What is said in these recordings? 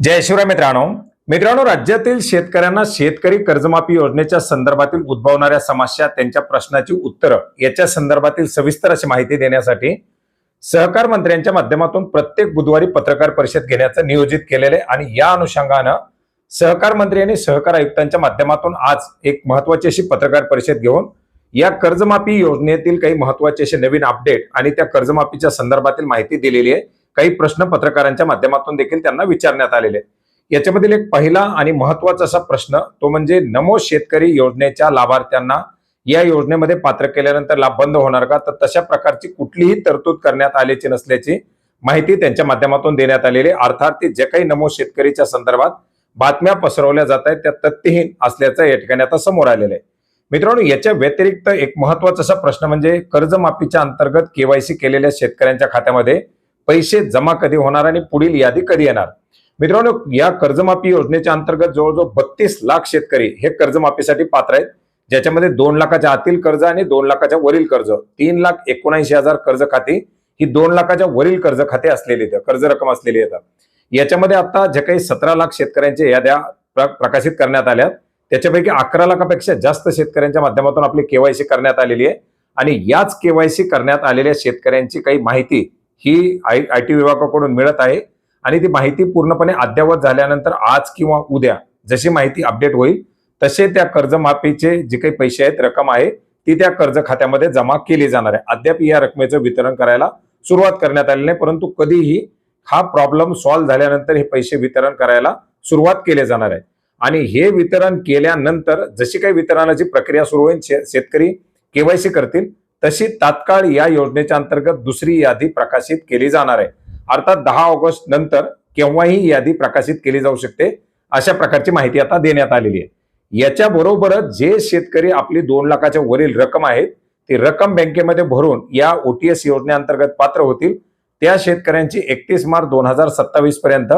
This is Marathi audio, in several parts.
जय शिवराय मित्रांनो, राज्यातील शेतकऱ्यांना शेतकरी कर्जमाफी योजनेच्या संदर्भातील उद्भवणाऱ्या समस्या, त्यांच्या प्रश्नाची उत्तरं याच्या संदर्भातील सविस्तर अशी माहिती देण्यासाठी सहकार मंत्र्यांच्या माध्यमातून प्रत्येक बुधवारी पत्रकार परिषद घेण्याचं नियोजित केलेले आणि या अनुषंगानं सहकार मंत्री आणि सहकार आयुक्तांच्या माध्यमातून आज एक महत्त्वाची अशी पत्रकार परिषद घेऊन या कर्जमाफी योजनेतील काही महत्त्वाचे असे नवीन अपडेट आणि त्या कर्जमाफीच्या संदर्भातील माहिती दिलेली आहे। काही प्रश्न पत्रकारांच्या माध्यमातून देखील त्यांना विचारण्यात आलेले। याच्यामधील एक पहिला आणि महत्त्वाचा असा प्रश्न तो म्हणजे नमो शेतकरी योजनेच्या लाभार्थ्यांना या योजनेमध्ये पात्र केल्यानंतर लाभ बंद होणार का, तर तशा प्रकारची कुठलीही तरतूद करण्यात आल्याची नसल्याची माहिती त्यांच्या माध्यमातून देण्यात आलेली। अर्थात जे काही नमो शेतकरीच्या संदर्भात बातम्या पसरवल्या जात आहेत त्या तथ्यहीन असल्याचं या ठिकाणी आता समोर आलेलं आहे। मित्रांनो, याच्या व्यतिरिक्त एक महत्त्वाचा असा प्रश्न म्हणजे कर्जमाफीच्या अंतर्गत केवायसी केलेल्या शेतकऱ्यांच्या खात्यामध्ये पैसे जमा कधी होणार आणि पुढील यादी कधी येणार। मित्रांनो, या कर्जमाफी योजनेच्या अंतर्गत जवळजवळ 32 लाख शेतकरी हे कर्जमाफीसाठी पात्र आहेत, ज्याच्यामध्ये 2 लाखाच्या आतील कर्ज आणि 2 लाखाच्या वरील कर्ज, 3,79,000 कर्ज खाती ही 2 लाखाच्या वरील कर्ज खाते असलेली कर्ज रक्कम असलेली आहे। याच्यामध्ये आता जे काही 17 लाख शेतकऱ्यांच्या याद्या प्रकाशित करण्यात आल्या, त्याच्यापैकी 11 लाखापेक्षा जास्त शेतकऱ्यांच्या माध्यमातून आपली केवायसी करण्यात आलेली आहे आणि याच केवायसी करण्यात आलेल्या शेतकऱ्यांची काही माहिती ही आयटी विभागाकडून मिळत आहे आणि ती माहिती पूर्णपणे अद्ययावत झाल्यानंतर आज किंवा उद्या जशी माहिती अपडेट होईल तसे त्या कर्जमाफीचे जे काही पैसे आहेत, रक्कम आहे ती त्या कर्ज खात्यामध्ये जमा केली जाणार आहे। अद्याप या रकमेचं वितरण करायला सुरुवात करण्यात आली नाही, परंतु कधीही हा प्रॉब्लेम सॉल्व्ह झाल्यानंतर हे पैसे वितरण करायला सुरुवात केले जाणार आहे आणि हे वितरण केल्यानंतर जशी काही वितरणाची प्रक्रिया सुरू होईल, शेतकरी केवायसी करतील तशी तात्काळ या योजनेच्या अंतर्गत दुसरी यादी प्रकाशित केली जाणार आहे। अर्थात 10 ऑगस्ट नंतर केव्हाही यादी प्रकाशित केली जाऊ शकते, अशा प्रकारची माहिती आता देण्यात आलेली आहे। याच्या बरोबरच जे शेतकरी आपली 2 लाखाच्या वरील रक्कम आहे ती रक्कम बँकेमध्ये भरून या ओटीएस योजनेअंतर्गत पात्र होतील, त्या शेतकऱ्यांची 31 मार्च 2027 पर्यंत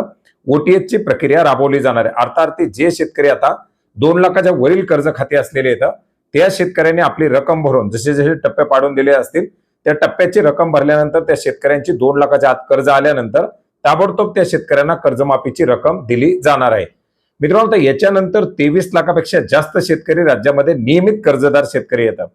ओटीएस ची प्रक्रिया राबवली जाणार आहे। अर्थात जे शेतकरी आता 2 लाखाच्या वरील कर्ज खाते असलेले आहेत त्या शेतकऱ्यांनी आपली रक्कम भरून जसे जसे टप्पे पाडून दिले असतील त्या टप्प्याची रक्कम भरल्यानंतर त्या शेतकऱ्यांची 2 लाखाच्या आत कर्ज आल्यानंतर ताबडतोब त्या शेतकऱ्यांना कर्जमाफीची रक्कम दिली जाणार आहे। मित्रांनो, याच्यानंतर 23 लाखापेक्षा जास्त शेतकरी राज्यामध्ये नियमित कर्जदार शेतकरी येतात।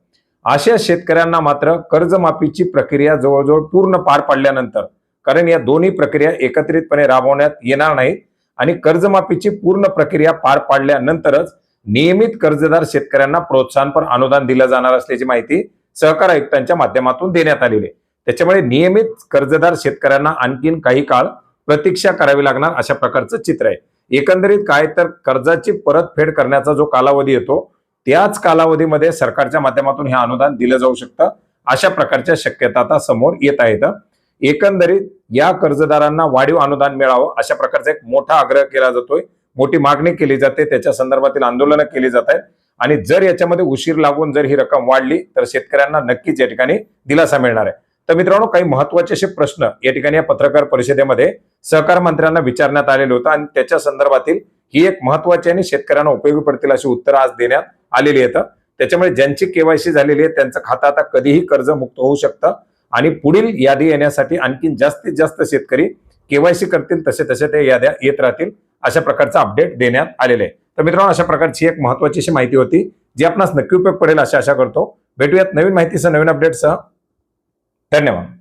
अशा शेतकऱ्यांना मात्र कर्जमाफीची प्रक्रिया जवळजवळ पूर्ण पार पाडल्यानंतर, कारण या दोन्ही प्रक्रिया एकत्रितपणे राबवण्यात येणार नाहीत आणि कर्जमाफीची पूर्ण प्रक्रिया पार पाडल्यानंतरच नियमित कर्जदार शेतकऱ्यांना प्रोत्साहनपर अनुदान दिलं जाणार असल्याची माहिती सहकार आयुक्तांच्या माध्यमातून देण्यात आलेली आहे। त्याच्यामुळे नियमित कर्जदार शेतकऱ्यांना आणखीन काही काळ प्रतीक्षा करावी लागणार अशा प्रकारचं चित्र आहे। एकंदरीत काय तर कर्जाची परतफेड करण्याचा जो कालावधी येतो त्याच कालावधीमध्ये सरकारच्या माध्यमातून हे अनुदान दिलं जाऊ शकतं, अशा प्रकारच्या शक्यता आता समोर येत आहेत। एकंदरीत या कर्जदारांना वाढीव अनुदान मिळावं अशा प्रकारचा एक मोठा आग्रह केला जातोय, मोठी मागणी केली जाते, त्याच्या संदर्भातील आंदोलनं केली जात आहेत आणि जर याच्यामध्ये उशीर लागून जर ही रक्कम वाढली तर शेतकऱ्यांना नक्कीच या ठिकाणी दिलासा मिळणार आहे। तर मित्रांनो, काही महत्त्वाचे असे प्रश्न या ठिकाणी या पत्रकार परिषदेमध्ये सहकार मंत्र्यांना विचारण्यात आलेले होते आणि त्याच्या संदर्भातील ही एक महत्त्वाची आणि शेतकऱ्यांना उपयोगी पडतील अशी उत्तरं आज देण्यात आलेली आहेत। त्याच्यामुळे ज्यांची केवायसी झालेली आहे त्यांचं खातं आता कधीही कर्जमुक्त होऊ शकतं आणि पुढील यादी येण्यासाठी आणखी जास्तीत जास्त शेतकरी केवायसी करतील तसे तसे ते याद्या येत राहतील, अशा प्रकारचा अपडेट देण्यात आलेले आहे। तर मित्रांनो, अशा प्रकारची एक महत्त्वाची अशी माहिती होती जी आपणास नक्की उपयोग पडेल अशी आशा करतो। भेटूयात नवीन माहितीसह, नवीन अपडेटसह। धन्यवाद।